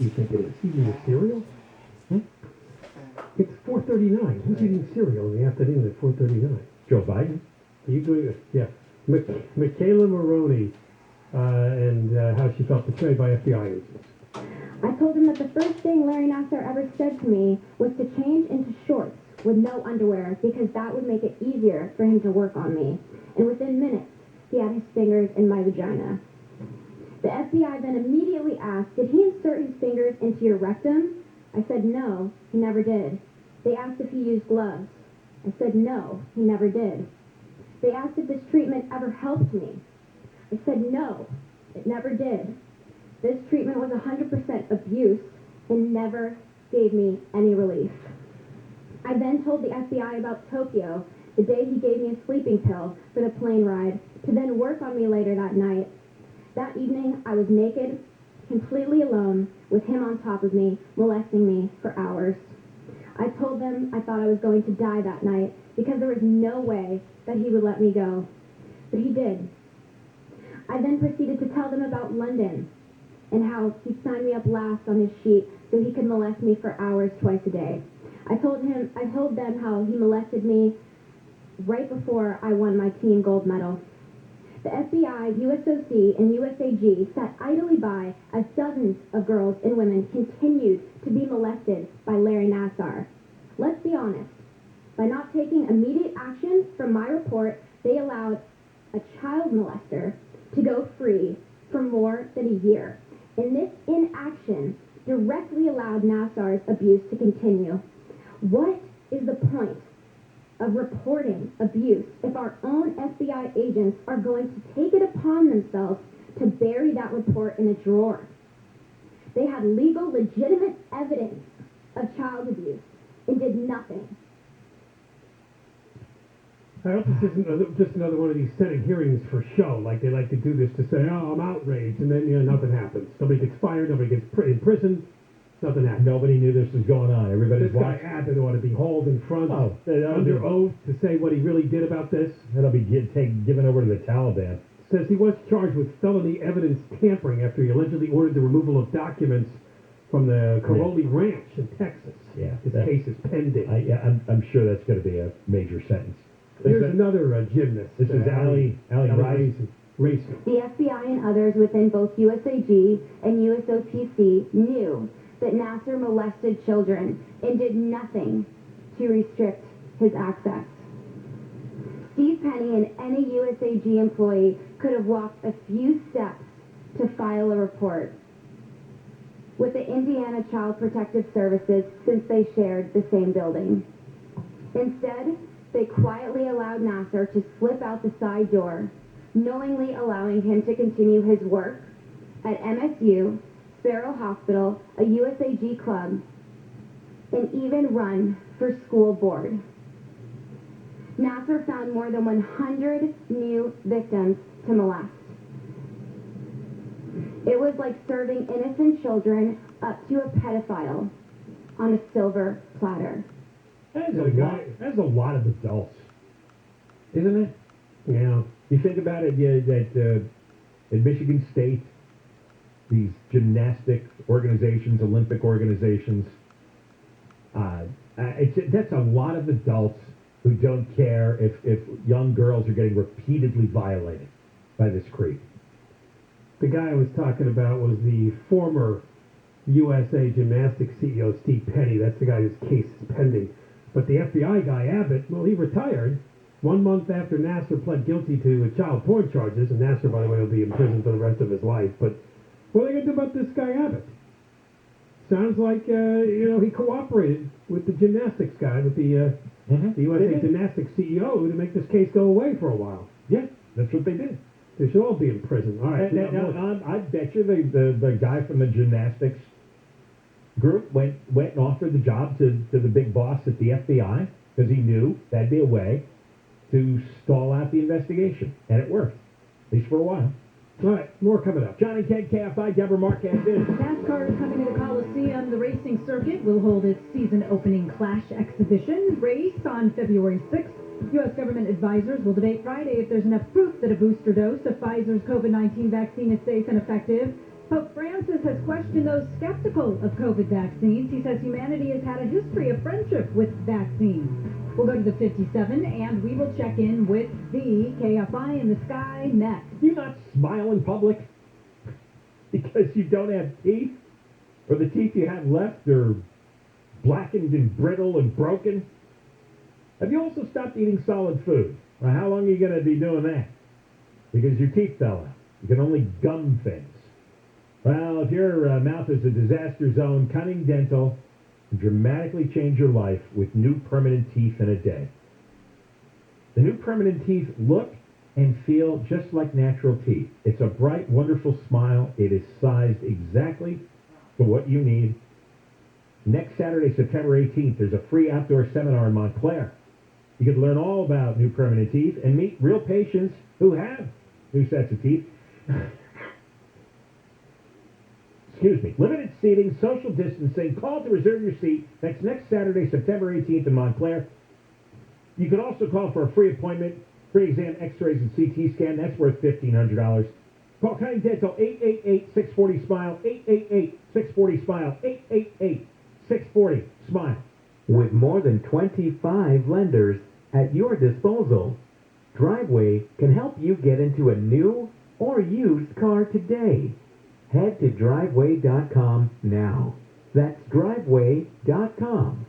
do you think it is? Eating a cereal? It's 4:39. Who's eating cereal in the afternoon at 4:39? Joe Biden? Are you doing it? Yeah. Michaela Maroney, and how she felt betrayed by FBI agents. I told him that the first thing Larry Nassar ever said to me was to change into shorts with no underwear because that would make it easier for him to work on me. And within minutes, he had his fingers in my vagina. The FBI then immediately asked, did he insert his fingers into your rectum? I said no, he never did. They asked if he used gloves. I said no, he never did. They asked if this treatment ever helped me. I said no, it never did. This treatment was 100% abuse and never gave me any relief. I then told the FBI about Tokyo, the day he gave me a sleeping pill for the plane ride, to then work on me later that night. That evening, I was naked, completely alone, with him on top of me, molesting me for hours. I told them I thought I was going to die that night because there was no way that he would let me go. But he did. I then proceeded to tell them about London and how he signed me up last on his sheet so he could molest me for hours twice a day. I told them how he molested me right before I won my team gold medal. The FBI, USOC, and USAG sat idly by as dozens of girls and women continued to be molested by Larry Nassar. Let's be honest. By not taking immediate action from my report, they allowed a child molester to go free for more than a year. And this inaction directly allowed Nassar's abuse to continue. What is the point of reporting abuse if our own FBI agents are going to take it upon themselves to bury that report in a drawer? They had legal, legitimate evidence of child abuse and did nothing. I hope this isn't just another one of these Senate hearings for show, like they like to do this to say, oh, I'm outraged, and then, nothing happens. Nobody gets fired, nobody gets in prison, nothing happens. Nobody knew this was going on. Everybody's This guy Abbott ought to be hauled in front under oath to say what he really did about this. That'll be given over to the Taliban. Says he was charged with felony evidence tampering after he allegedly ordered the removal of documents from the Caroli Ranch in Texas. Yeah, His case is pending. I'm sure that's going to be a major sentence. Here's another gymnast. This is Allie Rice. Racing. The FBI and others within both USAG and USOTC knew that Nassar molested children and did nothing to restrict his access. Steve Penny and any USAG employee could have walked a few steps to file a report with the Indiana Child Protective Services since they shared the same building. Instead, they quietly allowed Nassar to slip out the side door, knowingly allowing him to continue his work at MSU, Sparrow Hospital, a USAG club, and even run for school board. Nassar found more than 100 new victims to molest. It was like serving innocent children up to a pedophile on a silver platter. That's a lot of adults, isn't it? Yeah. You think about it, that at Michigan State, these gymnastic organizations, Olympic organizations, that's a lot of adults who don't care if young girls are getting repeatedly violated by this creep. The guy I was talking about was the former USA Gymnastics CEO, Steve Penny. That's the guy whose case is pending. But the FBI guy, Abbott, well, he retired 1 month after Nassar pled guilty to child porn charges. And Nassar, by the way, will be in prison for the rest of his life. But what are they going to do about this guy, Abbott? Sounds like, he cooperated with the gymnastics guy, with the USA Gymnastics CEO to make this case go away for a while. Yeah, that's what they did. They should all be in prison. All right. I bet you the guy from the gymnastics group went and offered the job to the big boss at the FBI because he knew that'd be a way to stall out the investigation. And it worked, at least for a while. All right, more coming up. Johnny Kent, KFI, Deborah Marquez. NASCAR is coming to the Coliseum. The racing circuit will hold its season-opening Clash exhibition race on February 6th. U.S. government advisors will debate Friday if there's enough proof that a booster dose of Pfizer's COVID-19 vaccine is safe and effective. Pope Francis has questioned those skeptical of COVID vaccines. He says humanity has had a history of friendship with vaccines. We'll go to the 57, and we will check in with the KFI in the Sky next. You not smile in public because you don't have teeth? Or the teeth you have left are blackened and brittle and broken? Have you also stopped eating solid food? Well, how long are you going to be doing that? Because your teeth fell out. You can only gum things. Well, if your mouth is a disaster zone, Cunning Dental can dramatically change your life with new permanent teeth in a day. The new permanent teeth look and feel just like natural teeth. It's a bright, wonderful smile. It is sized exactly for what you need. Next Saturday, September 18th, there's a free outdoor seminar in Montclair. You can learn all about new permanent teeth and meet real patients who have new sets of teeth. Excuse me. Limited seating, social distancing. Call to reserve your seat. That's next Saturday, September 18th in Montclair. You can also call for a free appointment, free exam, x-rays, and CT scan. That's worth $1,500. Call Cunning Dental, 888-640-SMILE, 888-640-SMILE, 888-640-SMILE. With more than 25 lenders at your disposal, Driveway can help you get into a new or used car today. Head to driveway.com now. That's driveway.com.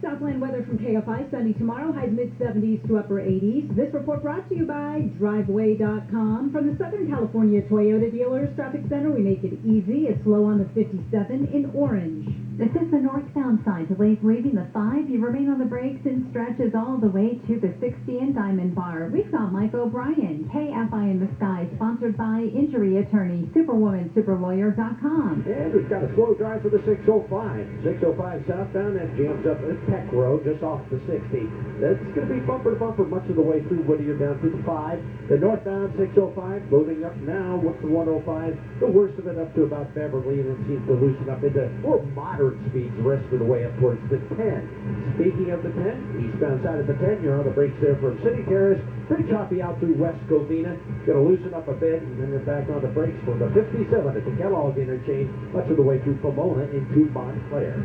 Southland weather from KFI. Sunny tomorrow, highs mid-70s to upper 80s. This report brought to you by Driveway.com. From the Southern California Toyota Dealers Traffic Center, we make it easy. It's slow on the 57 in orange. This is the northbound side. Delays leaving the 5. You remain on the brakes and stretches all the way to the 60 in Diamond Bar. We've got Mike O'Brien, KFI in the Sky, sponsored by injury attorney, superwomansuperlawyer.com. And we've got a slow drive for the 605. 605 southbound, that jams up at Peck Road, just off the 60. That's going to be bumper to bumper much of the way through Whittier down through the 5. The northbound 605 loading up now with the 105. The worst of it up to about Beverly, and it seems to loosen up into more moderate speeds the rest of the way up towards the 10. Speaking of the 10, eastbound side of the 10, you're on the brakes there from City Terrace. Pretty choppy out through West Covina. Going to loosen up a bit, and then you're back on the brakes for the 57 at the Kellogg interchange, much of the way through Pomona into Montclair.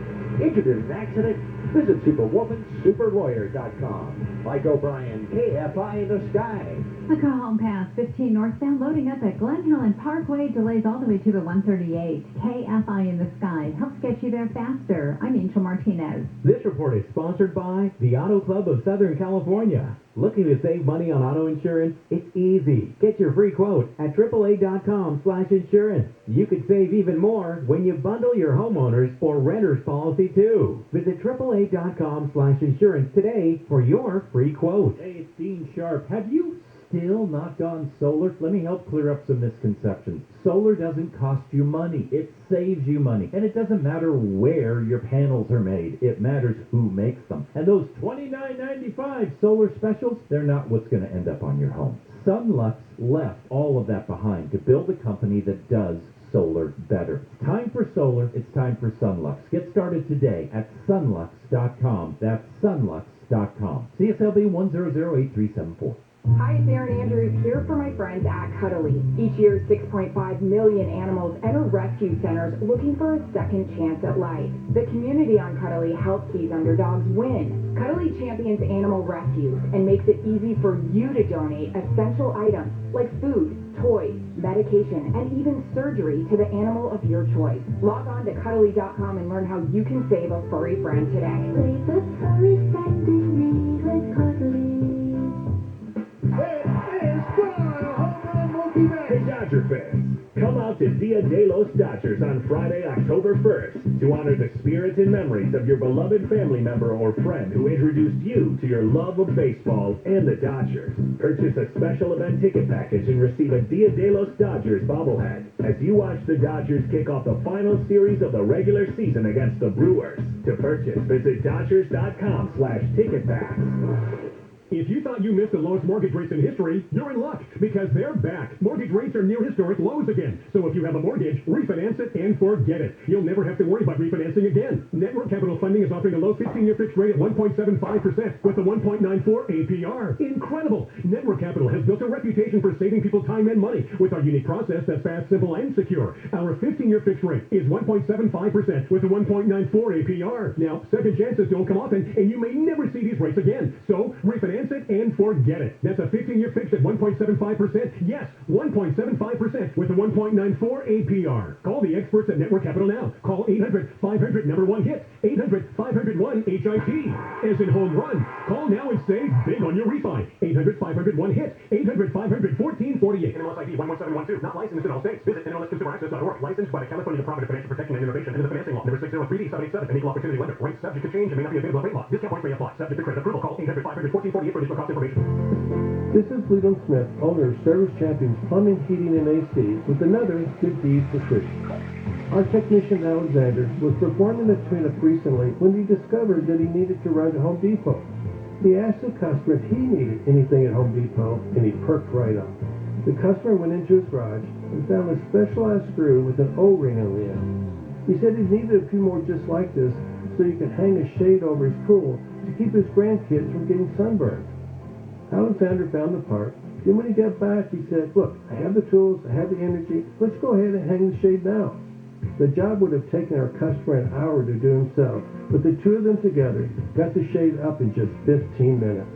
Injured in an accident? Visit superwomansuperlawyer.com. Mike O'Brien, KFI in the Sky. A car home pass 15 northbound loading up at Glen Helen Parkway. Delays all the way to the 138. KFI in the Sky helps get you there faster. I'm Angel Martinez. This report is sponsored by the Auto Club of Southern California. Looking to save money on auto insurance? It's easy. Get your free quote at AAA.com/insurance. You could save even more when you bundle your homeowners or renter's policy too. Visit AAA.com/insurance today for your free quote. Hey, it's Dean Sharp. Have you still not gone solar? Let me help clear up some misconceptions. Solar doesn't cost you money. It saves you money. And it doesn't matter where your panels are made. It matters who makes them. And those $29.95 solar specials, they're not what's going to end up on your home. Sunlux left all of that behind to build a company that does solar better. It's time for solar. It's time for Sunlux. Get started today at sunlux.com. That's sunlux.com. CSLB 1008374. Hi, it's Erin Andrews here for my friends at Cuddly. Each year, 6.5 million animals enter rescue centers looking for a second chance at life. The community on Cuddly helps these underdogs win. Cuddly champions animal rescues and makes it easy for you to donate essential items like food, toys, medication, and even surgery to the animal of your choice. Log on to Cuddly.com and learn how you can save a furry friend today. Save a furry friend in need with Cuddly. Hey, Dodger fans, come out to Dia de los Dodgers on Friday, October 1st to honor the spirits and memories of your beloved family member or friend who introduced you to your love of baseball and the Dodgers. Purchase a special event ticket package and receive a Dia de los Dodgers bobblehead as you watch the Dodgers kick off the final series of the regular season against the Brewers. To purchase, visit Dodgers.com/ticketpacks. If you thought you missed the lowest mortgage rates in history, you're in luck, because they're back. Mortgage rates are near historic lows again. So if you have a mortgage, refinance it and forget it. You'll never have to worry about refinancing again. Network Capital Funding is offering a low 15-year fixed rate at 1.75% with a 1.94 APR. Incredible! Network Capital has built a reputation for saving people time and money with our unique process that's fast, simple, and secure. Our 15-year fixed rate is 1.75% with a 1.94 APR. Now, second chances don't come often, and you may never see these rates again. So, refinance it and forget it. That's a 15-year fixed at 1.75%. Yes, 1.75% with a 1.94 APR. Call the experts at Network Capital now. Call 800-500-1-HIT. 800-500-1-HIT. As in home run. Call now and save big on your refi. 800-500-1-HIT. 800-500-1448. NMLS ID 11712. Not licensed in all states. Visit NMLSConsumerAccess.org. Licensed by the California Department of Financial Protection and Innovation and the Financing Law. Number 603D787. An equal opportunity lender. Rates subject to change and may not be available at rate law. Discount points may apply. Subject to credit approval. Call 800-500-1448 for additional cost information. This is Leland Smith, owner of Service Champions Plumbing, Heating, and AC, with another good deed for free. Our technician Alexander was performing a tune-up recently when he discovered that he needed to run to Home Depot. He asked the customer if he needed anything at Home Depot, and he perked right up. The customer went into his garage and found a specialized screw with an O-ring on the end. He said he needed a few more just like this so he could hang a shade over his pool to keep his grandkids from getting sunburned. Alexander found the part. Then when he got back, he said, "Look, I have the tools, I have the energy. Let's go ahead and hang the shade now." The job would have taken our customer an hour to do himself, but the two of them together got the shade up in just 15 minutes.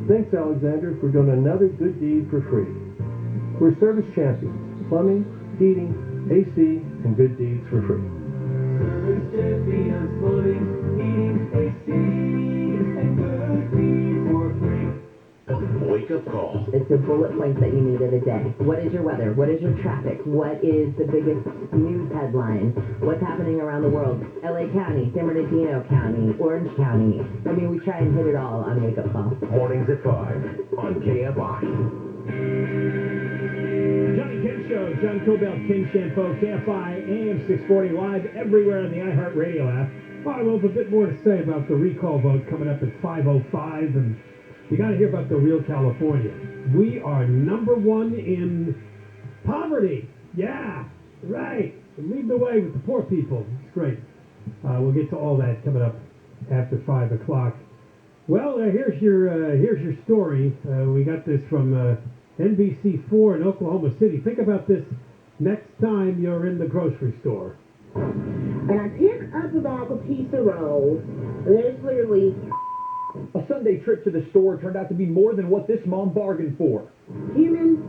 Thanks, Alexander, for doing another good deed for free. We're Service Champions. Plumbing, heating, AC, and good deeds for free. Service Champions, plumbing, heating, AC, and good deeds for free. Wake-up call. It's the bullet points that you need of the day. What is your weather? What is your traffic? What is the biggest news headline? What's happening around the world? LA County, San Bernardino County, Orange County. I mean, we try and hit it all on Wake Up Call. Mornings at 5 on KFI. Johnny Ken Show, John Cobell, Ken Shampo, KFI AM 640 live everywhere on the iHeartRadio app. All right, well, a bit more to say about the recall vote coming up at 5:05, and you got to hear about the real California. We are number one in poverty. Yeah, right. Lead the way with the poor people. It's great. We'll get to all that coming up after 5 o'clock. Well, here's your story. We got this from NBC4 in Oklahoma City. Think about this next time you're in the grocery store. And I pick up a bag of pizza rolls, and there's literally... A Sunday trip to the store turned out to be more than what this mom bargained for. Human...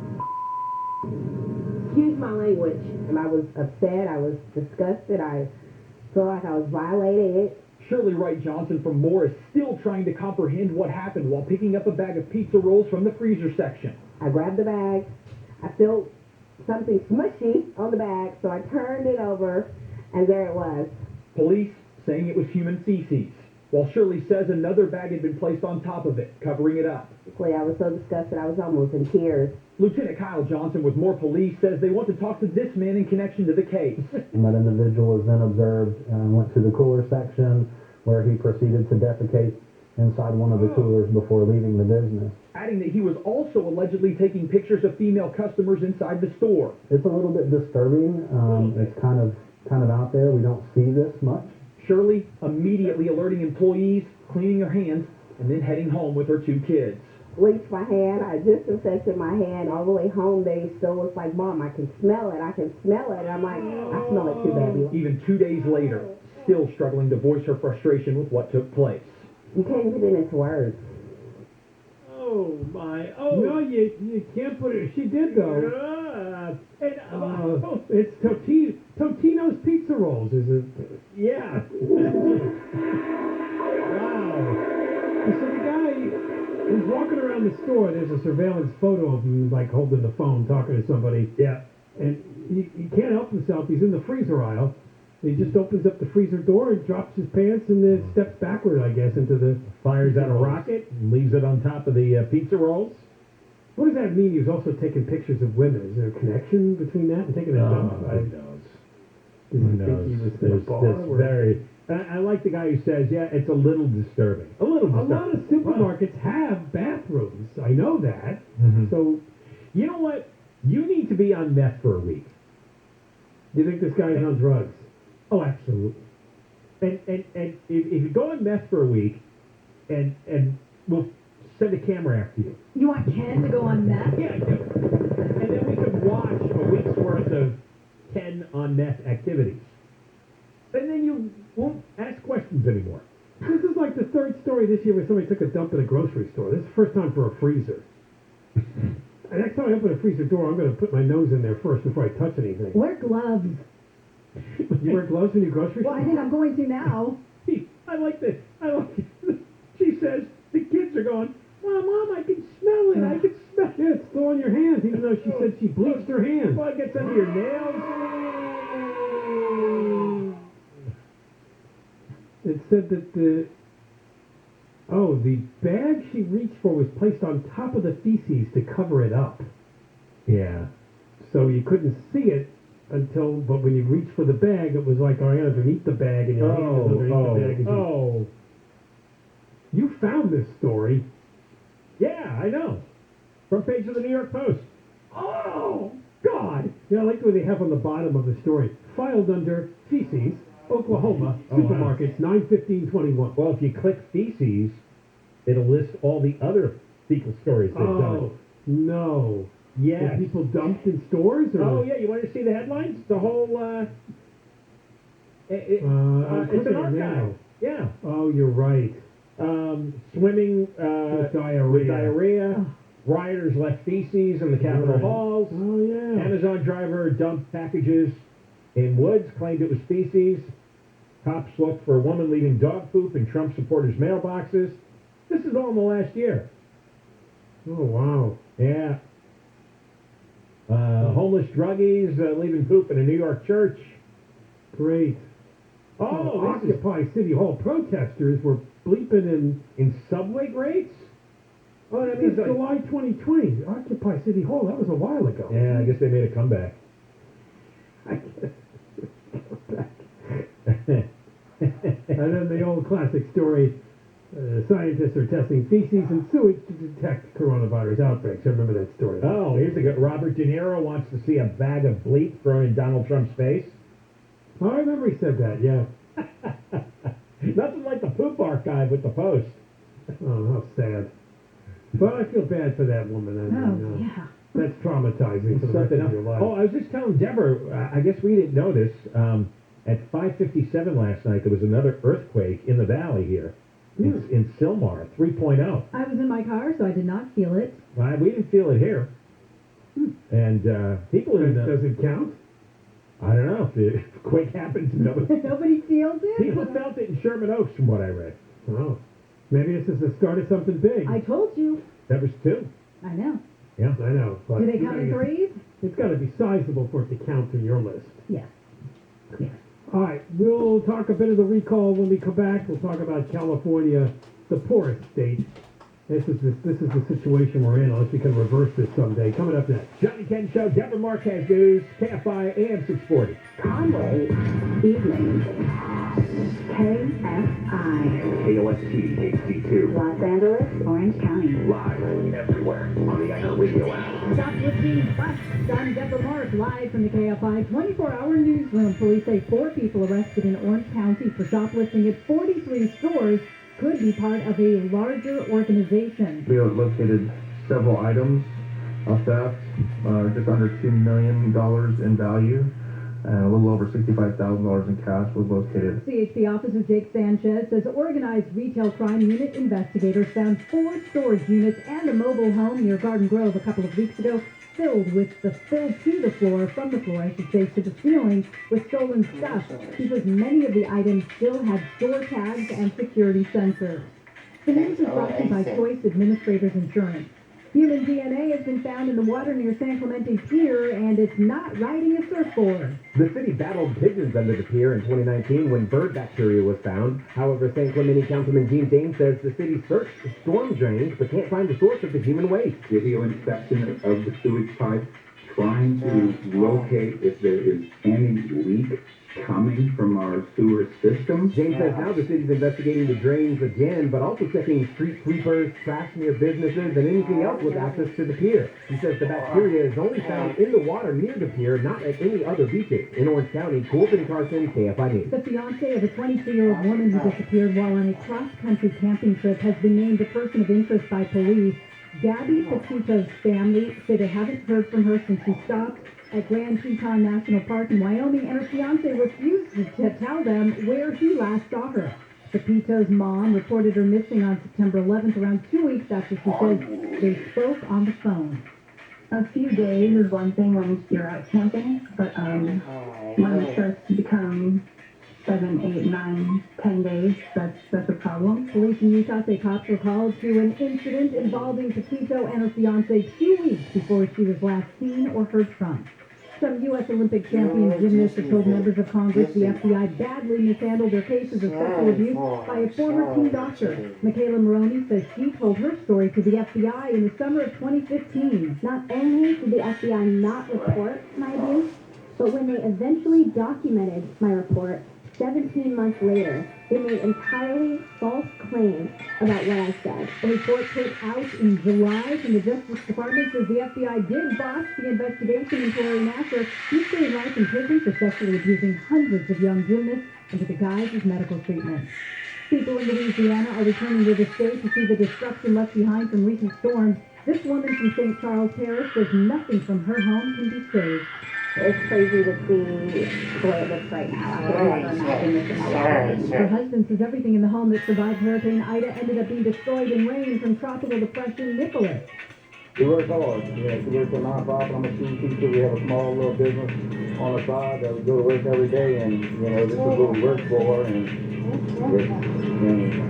Excuse my language. And I was upset, I was disgusted, I felt like I was violated. Shirley Wright Johnson from Moore is still trying to comprehend what happened while picking up a bag of pizza rolls from the freezer section. I grabbed the bag, I felt something smushy on the bag, so I turned it over, and there it was. Police saying it was human feces, while Shirley says another bag had been placed on top of it, covering it up. I was so disgusted, I was almost in tears. Lieutenant Kyle Johnson with Moore Police says they want to talk to this man in connection to the case. That individual was then observed and went to the cooler section where he proceeded to defecate inside one of the coolers before leaving the business. Adding that he was also allegedly taking pictures of female customers inside the store. It's a little bit disturbing. It's kind of out there. We don't see this much. Shirley immediately alerting employees, cleaning her hands, and then heading home with her two kids. Bleached my hand, I disinfected my hand. All the way home, they still was like, "Mom, I can smell it, I can smell it." And I'm like, I smell it too, baby. Even 2 days later, still struggling to voice her frustration with what took place. You can't put it into words. Oh, my. Oh. No, you can't put it. She did, though. It's Totino's Pizza Rolls, is it? Yeah. Wow. So the guy is walking around the store. There's a surveillance photo of him, like, holding the phone, talking to somebody. Yeah. And he can't help himself. He's in the freezer aisle. He just opens up the freezer door and drops his pants and then steps backward, I guess, into the... Fires out a rocket and leaves it on top of the pizza rolls. What does that mean? He was also taking pictures of women. Is there a connection between that and taking a dump? Who knows? Who knows? There's very... I like the guy who says, yeah, it's a little disturbing. A little disturbing. A lot of supermarkets have bathrooms. I know that. Mm-hmm. So, you know what? You need to be on meth for a week. Do you think this guy is on drugs? Oh, absolutely. And if you go on meth for a week, and we'll send a camera after you. You want Ken to go on meth? Yeah, I do. And then we could watch a week's worth of Ken on meth activities. And then you won't ask questions anymore. This is like the third story this year where somebody took a dump in a grocery store. This is the first time for a freezer. And next time I open a freezer door, I'm going to put my nose in there first before I touch anything. Wear gloves. You wear gloves when you grocery Well, store? I think I'm going to now. I like this. She says, the kids are going, Mom, I can smell it. I can smell it. Yeah, it's still on your hands, even though she said she bleached her hands. Well, it gets under your nails. It said that the bag she reached for was placed on top of the feces to cover it up. Yeah. So you couldn't see it but when you reached for the bag, it was like underneath the bag, and your hand was underneath the bag. You found this story. Yeah, I know. Front page of the New York Post. Oh, God! Yeah, I like the way they have on the bottom of the story. Filed under feces, Oklahoma, supermarkets, 9/15/21. Well, if you click feces, it'll list all the other fecal stories they've done. Oh, no. Yes. Were people dumped in stores? Or? Oh, yeah, you want to see the headlines? The whole, it's an archive. Yeah. Oh, you're right. Swimming With with diarrhea. diarrhea. Rioters left feces in the Capitol Right. halls. Oh, yeah. Amazon driver dumped packages in woods, claimed it was feces. Cops looked for a woman leaving dog poop in Trump supporters' mailboxes. This is all in the last year. Oh, wow. Yeah. Homeless druggies leaving poop in a New York church. Great. Oh, this is Occupy City Hall protesters were bleeping in subway grates? Oh, that This means is July 2020. Occupy City Hall. That was a while ago. Yeah, I guess they made a comeback. I guess. And then the old classic story, scientists are testing feces and sewage to detect coronavirus outbreaks. I remember that story. Oh, here's a good. Robert De Niro wants to see a bag of bleep thrown in Donald Trump's face. Oh, I remember he said that, yeah. Nothing like the poop archive with the Post. Oh, how sad. But I feel bad for that woman. I mean, yeah. That's traumatizing for the rest of your life. Oh, I was just telling Deborah, I guess we didn't know this. At 5:57 last night, there was another earthquake in the valley here. In Sylmar, 3.0. I was in my car, so I did not feel it. We didn't feel it here. And people in Does it count? I don't know. If the quake happens, Nobody feels it? people felt it in Sherman Oaks, from what I read. Oh. Maybe this is the start of something big. I told you. That was 2. I know. Yeah. I know. But Do they come in threes? It's got to be sizable for it to count in your list. Yeah. All right, we'll talk a bit of the recall when we come back. We'll talk about California, the poorest state. This is the situation we're in, unless we can reverse this someday. Coming up next. Johnny Ken Show, Deborah Marquez News, KFI AM 640. Conway, evenings. KFI. KOST HD2. Los Angeles, Orange County. Live everywhere on the iHeartRadio app. Shoplifting bust. I'm Deborah Mark, live from the KFI 24-hour newsroom. Police say 4 people arrested in Orange County for shoplifting at 43 stores could be part of a larger organization. We have located several items of theft, just under $2 million in value, and a little over $65,000 in cash was located. CHP Officer Jake Sanchez says organized retail crime unit investigators found 4 storage units and a mobile home near Garden Grove a couple of weeks ago filled to the floor, from the floor, I should say, to the ceiling with stolen stuff, because many of the items still had store tags and security sensors. The news is brought to you by Choice Administrators Insurance. Human DNA has been found in the water near San Clemente Pier, and it's not riding a surfboard. The city battled pigeons under the pier in 2019 when bird bacteria was found. However, San Clemente Councilman Gene Dane says the city searched storm drains but can't find the source of the human waste. Video inspection of the sewage pipe trying to locate if there is any leak coming from our sewer system. James says now the city's investigating the drains again, but also checking street sweepers, trash near businesses, and anything else with access to the pier. He says the bacteria is only found in the water near the pier, not at any other beaches. In Orange County, Corbin Carson, KFI News. The fiancé of a 22-year-old woman who disappeared while on a cross-country camping trip has been named a person of interest by police. Gabby Petito's family say they haven't heard from her since she stopped at Grand Teton National Park in Wyoming, and her fiancé refused to tell them where he last saw her. Petito's mom reported her missing on September 11th, around 2 weeks after she says they spoke on the phone. A few days is one thing when you're out camping, but when it starts to become 7, 8, 9, 10 days, that's a problem. Police in Utah say cops were called to an incident involving Petito and her fiancé 2 weeks before she was last seen or heard from. Some U.S. Olympic champion gymnasts have told members of Congress the FBI badly mishandled their cases of sexual abuse by a former team doctor. Michaela Maroney says she told her story to the FBI in the summer of 2015. Not only did the FBI not report my abuse, but when they eventually documented my report, 17 months later, they made entirely false claims about what I said. A report put out in July from the Justice Department says the FBI did botch the investigation into Larry Nassar. He's doing life in prison for sexually abusing hundreds of young gymnasts under the guise of medical treatment. People in Louisiana are returning to the state to see the destruction left behind from recent storms. This woman from St. Charles Parish says nothing from her home can be saved. It's crazy to see the way it looks right now. I could never imagine this in my life. Her husband says everything in the home that survived Hurricane Ida ended up being destroyed in rain from Tropical Depression Nicholas. We work hard. Yeah, we work for a nonprofit. I'm a school teacher. We have a small little business on the side that we go to work every day, and this is what we work for, and it's a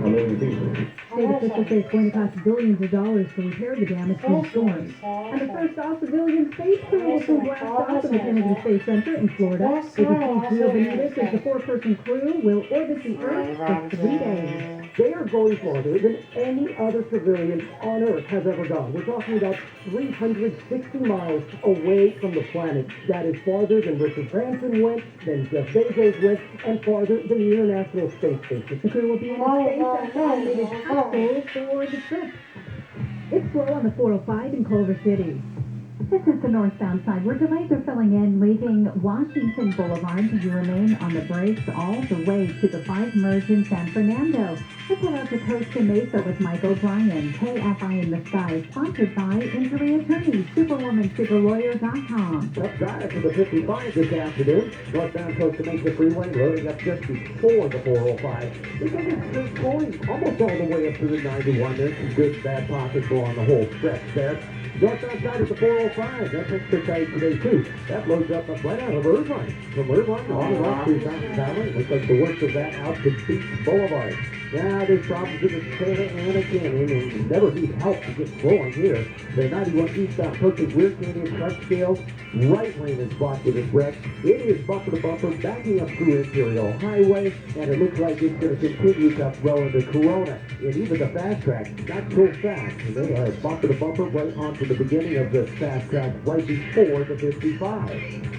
million people. State officials say it's going to cost billions of dollars to repair the damage from the storms. And the first all-civilian space crew will soon blast off in the Kennedy Space Center in Florida. ABC's Leo Benitez says the four-person crew will orbit the Earth for 3 days. They are going farther than any other civilian on Earth has ever gone. We're talking about 360 miles away from the planet. That is farther than Richard Branson went, than Jeff Bezos went, and farther than the International Space Station. The crew will be in a space animated capsule for the trip. It's slow on the 405 in Culver City. This is the northbound side where delays are filling in, leaving Washington Boulevard to remain on the brakes all the way to the 5 merge in San Fernando. Let's head out to Costa Mesa with Mike O'Brien. KFI in the Sky, sponsored by Injury Attorney, SuperwomanSuperLawyer.com. Up drive for the 55 this afternoon. Northbound Costa Mesa Freeway loading up just before the 405. We think it's going almost all the way up to the 91. There's some good, bad pockets along the whole stretch there. Northbound side of the 405. That's extra tight today, too. That loads up right out of Irvine. From Irvine on and off through Fountain Valley. Looks like the worst of that out to Beach Boulevard. Yeah, there's problems in the Santa Ana Canyon, and never need help to get going here. The 91 eastbound approaching Weir Canyon Scale. Right lane is blocked with this wreck. It is bumper to bumper, backing up through Imperial Highway, and it looks like it's going to continue to flow into Corona. And even the fast track, not so fast. And they are bumper to bumper right onto the beginning of the fast track right before the 55.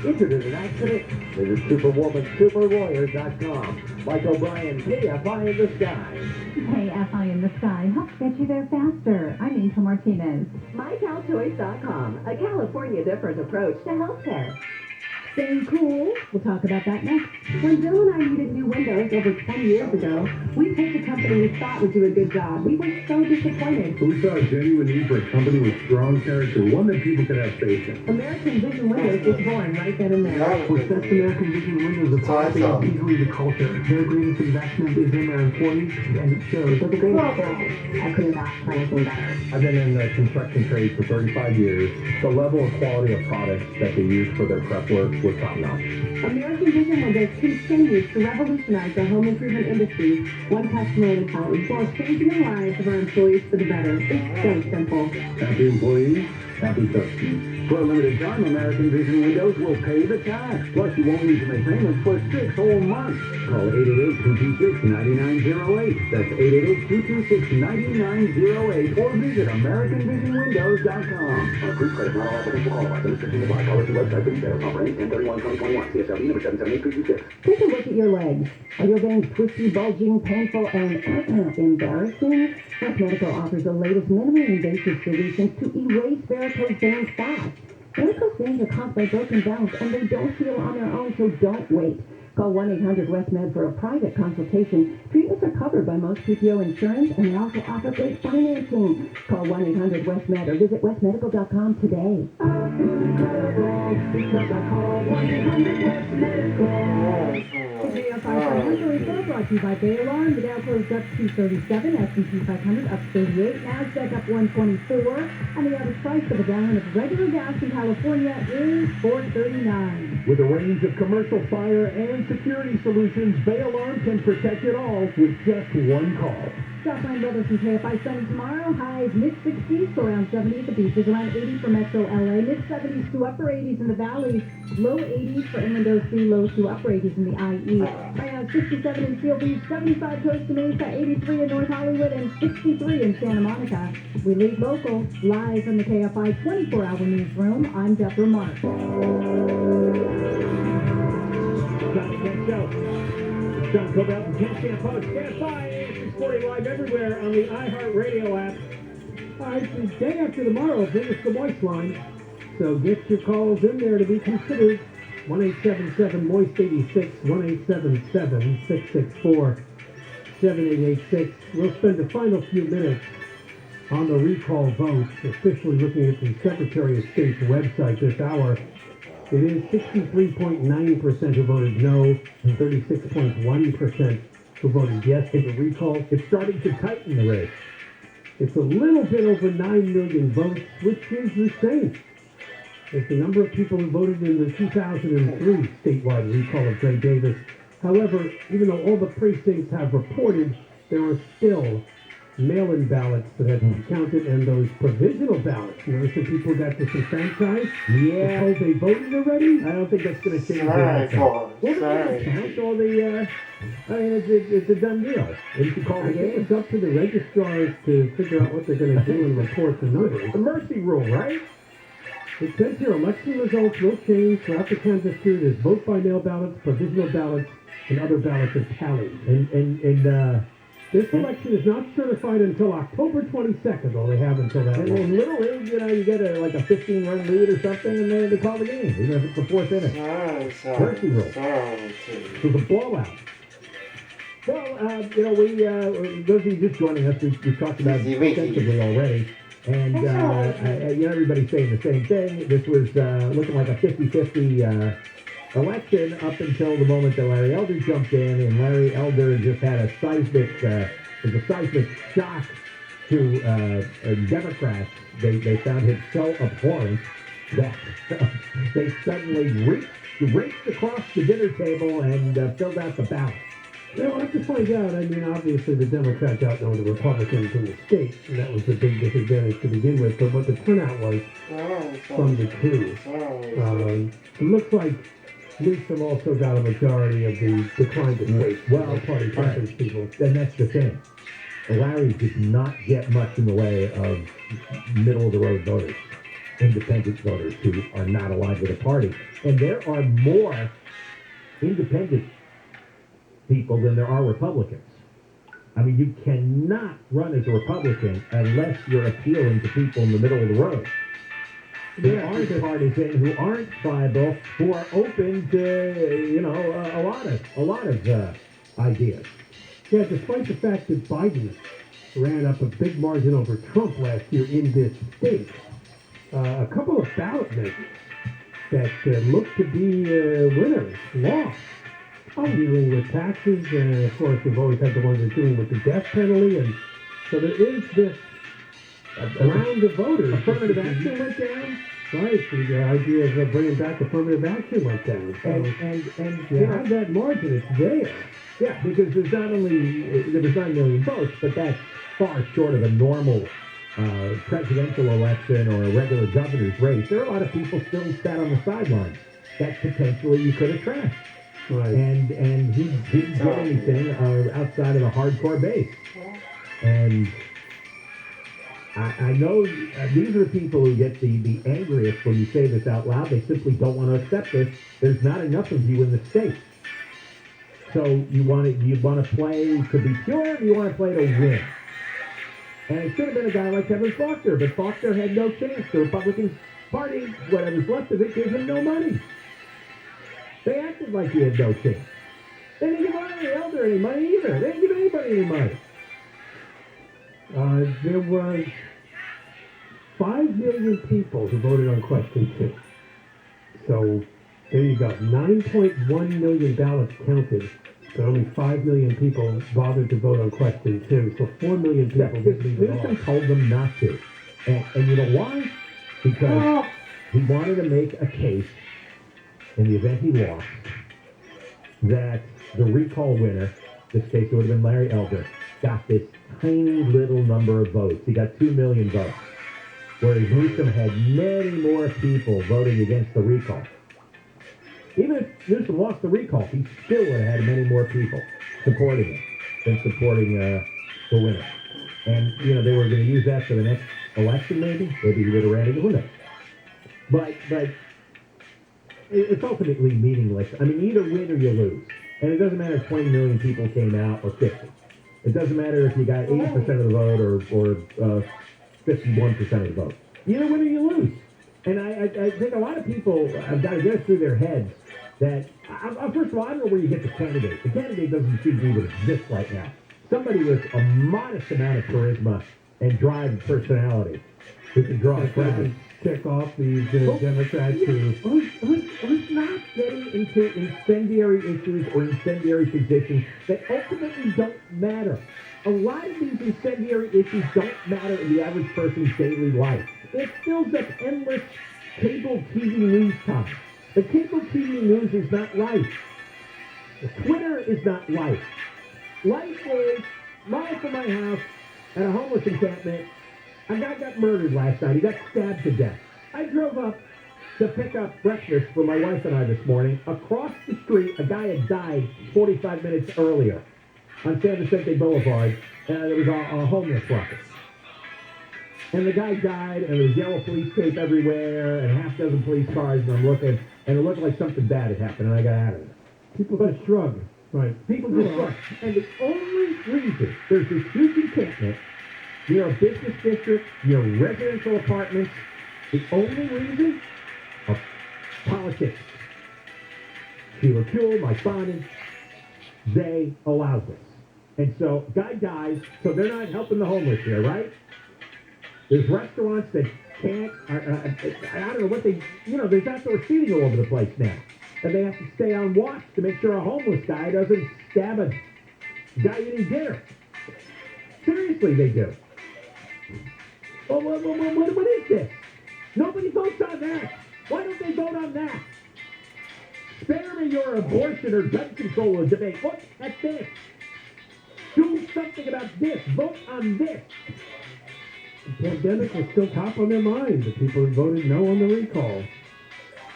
Injured in an accident? Visit SuperwomanSuperLawyer.com. Mike O'Brien, KFI in the Sky. KFI in the Sky helps get you there faster. I'm Angel Martinez. MyCalToys.com, a California different approach to healthcare. Staying cool. We'll talk about that next. When Bill and I needed new windows over 20 years ago, we picked a company we thought would do a good job. We were so disappointed. We saw a genuine need for a company with strong character, one that people could have faith in. American Vision Windows was born right then and there. What sets American Vision Windows apart is easily the culture. Their greatest investment is in their employees, and it shows. With the greatest thing, I couldn't ask for anything better. I've been in the construction trade for 35 years. The level of quality of products that they use for their prep work was top-notch. American Vision Windows continues to revolutionize the home improvement industry, one customer at a time, while changing the lives of our employees for the better. It's so simple. Happy employees, happy customers. For a limited time, American Vision Windows will pay the tax. Plus, you won't need to make payments for 6 whole months. Call 888-226-9908. That's 888-226-9908. Or visit AmericanVisionWindows.com. On approved credit, not all applicants will qualify. The restrictions apply. Call us website for details. Offer ends 10/31/2021. CSLB number 778-326. Take a look at your legs. Are your veins twisty, bulging, painful, and embarrassing? West Medical offers the latest minimally invasive solutions to erase varicose veins fast. Varicose veins are caused by broken bones, and they don't heal on their own, so don't wait. Call 1-800-WEST-MED for a private consultation. Treatments are covered by most PPO insurance, and they also offer great financing. Call 1-800-WEST-MED or visit westmedical.com today. KFI Financial Report brought to you by Baylor. The Dow closed up 237, S&P 500 up 38, NASDAQ up 124, and the average price of a gallon of regular gas in California is $4.39. With a range of commercial fire and security solutions, Bay Alarm can protect it all with just one call. Southland weather from KFI sunny tomorrow. Highs mid-60s to around 70 at the beaches, around 80 for Metro LA, mid-70s to upper 80s in the valleys, low 80s for Inland OC, low to upper 80s in the IE. Right now, 67 in Seal Beach, 75 Costa Mesa, 83 in North Hollywood, and 63 in Santa Monica. We lead local, live from the KFI 24-hour newsroom. I'm Deborah Mark. John Cobell from Ken Shampoo. Stand by, 640 live everywhere on the iHeartRadio app. All right, the day after tomorrow, bring us the Moist line. So get your calls in there to be considered. 1-877-MOIST-86, 1-877-664-7886. We'll spend the final few minutes on the recall vote, officially looking at the Secretary of State's website this hour. It is 63.9% who voted no, and 36.1% who voted yes for the recall. It's starting to tighten the race. It's a little bit over 9 million votes, which is the same as the number of people who voted in the 2003 statewide recall of Gray Davis. However, even though all the precincts have reported, there are still mail-in ballots that have to be counted, and those provisional ballots. You know, some people got disenfranchised. Yeah. Told they voted already. I don't think that's going to change. Sorry, Well, count all the. I mean, it's a done deal. And you can call I the think game. it's up to the registrars to figure out what they're going to do and report the numbers. The mercy rule, right? It says here, election results will change throughout the canvass period as vote by mail ballots, provisional ballots, and other ballots are tallied. This election is not certified until October 22nd, or they have until that. And in Little League, you know, you get like a 15-run lead or something, and they call the game, even if it's the fourth inning. Mercy rule. So the blowout. Well, you know, those of you just joining us, we've talked about it extensively already. And, you know, everybody's saying the same thing. This was looking like a 50-50 election up until the moment that Larry Elder jumped in, and Larry Elder just had a seismic shock to Democrats. They found him so abhorrent that they suddenly reached across the dinner table and filled out the ballot. We'll have to find out. I mean, obviously the Democrats outnumber the Republicans in the state, and that was the big disadvantage to begin with. But what the turnout was from the two. It looks like Newsom also got a majority of the declined states. Well, party preference people. And that's the thing. Larry did not get much in the way of middle-of-the-road voters, independent voters who are not aligned with the party. And there are more independent people than there are Republicans. I mean, you cannot run as a Republican unless you're appealing to people in the middle of the road. There aren't partisan, who aren't tribal, who are open to, you know, a lot of ideas. Yeah, despite the fact that Biden ran up a big margin over Trump last year in this state, a couple of ballot measures that looked to be winners lost. Dealing with taxes, and of course we've always had the ones that are dealing with the death penalty, and so there is this round of voters. Affirmative action went down. Right, the idea of bringing back affirmative action went down. So And you have that margin, it's there. Yeah, because there was 9 million votes, but that's far short of a normal presidential election or a regular governor's race, there are a lot of people still sat on the sidelines that potentially you could have trashed. Right. And he didn't get anything outside of the hardcore base. And I know these are the people who get the angriest when you say this out loud. They simply don't want to accept this. There's not enough of you in the state. So you want to play to be pure, or you want to play to win? And it should have been a guy like Kevin Faulkner, but Faulkner had no chance. The Republican Party, whatever's left of it, gave him no money. They acted like he had no chance. They didn't give Larry Elder any money either. They didn't give anybody any money. There was 5 million people who voted on question 2. So there you go. 9.1 million ballots counted, but only 5 million people bothered to vote on question 2. So 4 million people didn't leave it Newsom off. told them not to. And you know why? Because he wanted to make a case, in the event he lost, that the recall winner, this case it would have been Larry Elder, got this tiny little number of votes. He got 2 million votes. Whereas Newsom had many more people voting against the recall. Even if Newsom lost the recall, he still would have had many more people supporting him than supporting the winner. And, you know, they were going to use that for the next election, maybe. Maybe he would have ran again. Who knows? But it's ultimately meaningless. I mean, either win or you lose. And it doesn't matter if 20 million people came out or 50. It doesn't matter if you got 80% of the vote or 51% of the vote. You either win or you lose. And I think a lot of people have got to get it through their heads that, first of all, I don't know where you get the candidate. The candidate doesn't seem to even exist right now. Somebody with a modest amount of charisma and drive and personality who can draw a crowd. Tick off these Democrats who's not getting into incendiary issues or incendiary positions that ultimately don't matter. A lot of these incendiary issues don't matter in the average person's daily life. It fills up endless cable TV news time. The cable TV news is not life. Twitter is not life. Life is miles from my house at a homeless encampment. A guy got murdered last night. He got stabbed to death. I drove up to pick up breakfast for my wife and I this morning. Across the street, a guy had died 45 minutes earlier on San Vicente Boulevard. There was a homeless ruckus. And the guy died, and there was yellow police tape everywhere, and a half dozen police cars, and I'm looking, and it looked like something bad had happened, and I got out of it. People just shrug. Right. People just shrug. And the only reason there's this huge encampment near a business district, near residential apartments, the only reason are politics. Sheila Kuehl, Mike Bonin, they allow this. And so, guy dies, so they're not helping the homeless here, right? There's restaurants that can't, I don't know what they, there's outdoor seating all over the place now. And they have to stay on watch to make sure a homeless guy doesn't stab a guy eating dinner. Seriously, they do. Well, what is this? Nobody votes on that. Why don't they vote on that? Spare me your abortion or gun control debate. Look at this. Do something about this. Vote on this. The pandemic was still top on their mind. The people who voted no on the recall.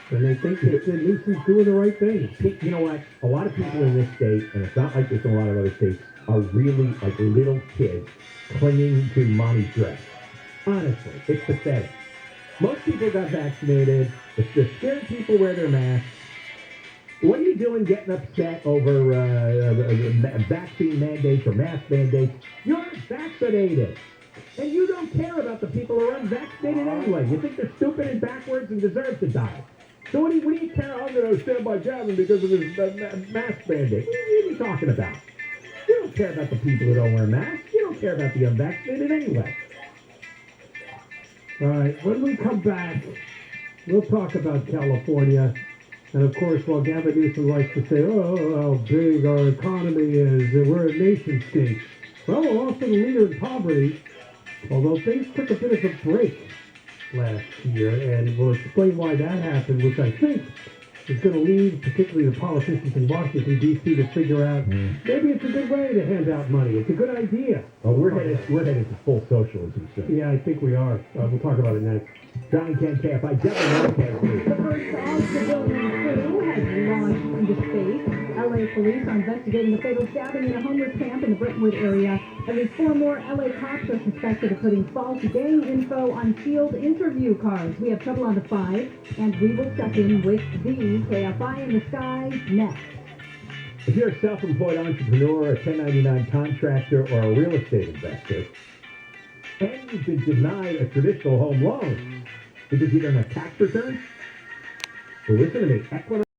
And they think that Newsom's doing the right thing. You know what? A lot of people in this state, and it's not like this in a lot of other states, are really like little kids clinging to mommy's dress. Honestly, it's pathetic. Most people got vaccinated. The scared people wear their masks. What are you doing getting upset over vaccine mandates or mask mandates? You're vaccinated. And you don't care about the people who are unvaccinated anyway. You think they're stupid and backwards and deserve to die. So what do you care? I'm going to stand by Gavin because of his mask mandate. What are you talking about? You don't care about the people who don't wear masks. You don't care about the unvaccinated anyway. All right, when we come back, we'll talk about California. And of course, while Gavin Newsom likes to say, how big our economy is, we're a nation state. Well, we're also the leader in poverty, although things took a bit of a break last year, and we'll explain why that happened, which I think is going to lead, particularly the politicians in Washington, D.C., to figure out maybe it's a good way to hand out money. It's a good idea. Oh, we're headed to full socialism soon. Yeah, I think we are. We'll talk about it next. John and Ken KFI, definitely The first all-civilian crew has launched into space. LA police are investigating a fatal stabbing in a homeless camp in the Brentwood area. At least 4 more LA cops are suspected of putting false gang info on field interview cards. We have trouble on the 5, and we will check in with the KFI in the Sky next. If you're a self-employed entrepreneur, a 1099 contractor, or a real estate investor, and you've been denied a traditional home loan because you don't have tax returns, well, listen to me.